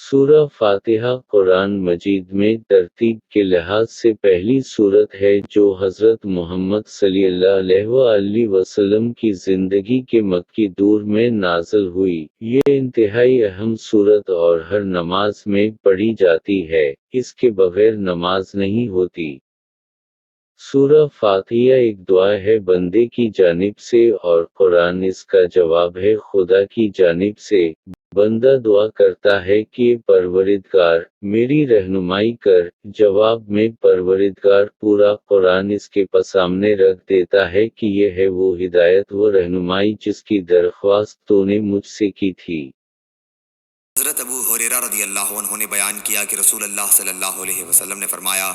سورہ فاتحہ قرآن مجید میں ترتیب کے لحاظ سے پہلی سورت ہے جو حضرت محمد صلی اللہ علیہ وآلہ وسلم کی زندگی کے مکی دور میں نازل ہوئی۔ یہ انتہائی اہم سورت اور ہر نماز میں پڑھی جاتی ہے، اس کے بغیر نماز نہیں ہوتی۔ سورہ فاتحہ ایک دعا ہے بندے کی جانب سے اور قرآن اس کا جواب ہے خدا کی جانب سے۔ بندہ دعا کرتا ہے کہ پروردگار، میری رہنمائی کر، جواب میں پروردگار پورا قرآن اس کے سامنے رکھ دیتا ہے کہ یہ ہے وہ ہدایت و رہنمائی جس کی درخواست تو نے مجھ سے کی تھی۔ حضرت ابو ہریرہ رضی اللہ عنہ نے بیان کیا کہ رسول اللہ صلی اللہ علیہ وسلم نے فرمایا،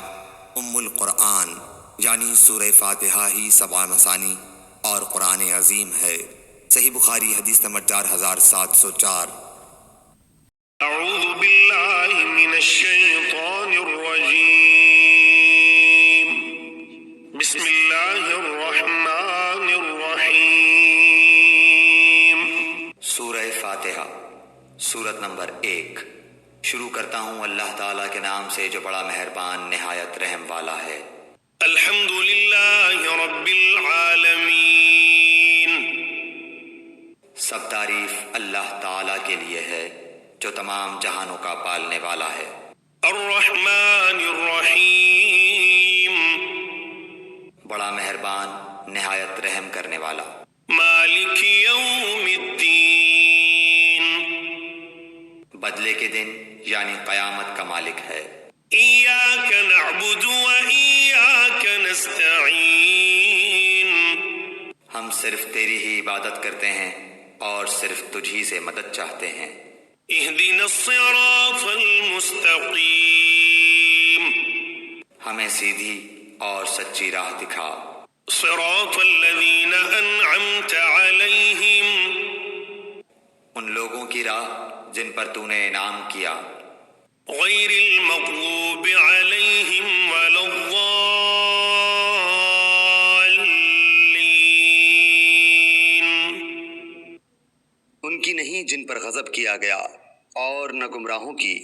ام القرآن یعنی سورہ فاتحہ ہی سبع مثانی اور قرآن عظیم ہے۔ صحیح بخاری حدیث نمبر 4704۔ اعوذ باللہ من الشیطان الرجیم، بسم اللہ الرحمن الرحیم۔ سورہ فاتحہ سورت نمبر 1۔ شروع کرتا ہوں اللہ تعالیٰ کے نام سے جو بڑا مہربان نہایت رحم والا ہے۔ الحمد للہ رب العالمین، سب تعریف اللہ تعالیٰ کے لیے ہے جو تمام جہانوں کا پالنے والا ہے۔ الرحمن الرحیم، بڑا مہربان نہایت رحم کرنے والا۔ مالک یوم الدین، بدلے کے دن یعنی قیامت کا مالک ہے۔ ایاک نعبد و ایاک نستعین، ہم صرف تیری ہی عبادت کرتے ہیں اور صرف تجھی سے مدد چاہتے ہیں۔ اہدنا الصراط المستقیم، ہمیں سیدھی اور سچی راہ دکھا۔ صراط الذین انعمت علیہم، ان لوگوں کی راہ جن پر تو نے انعام کیا۔ غیر المغضوب علیہم ولا الضالین، ان کی نہیں جن پر غضب کیا گیا اور نہ گمراہوں کی۔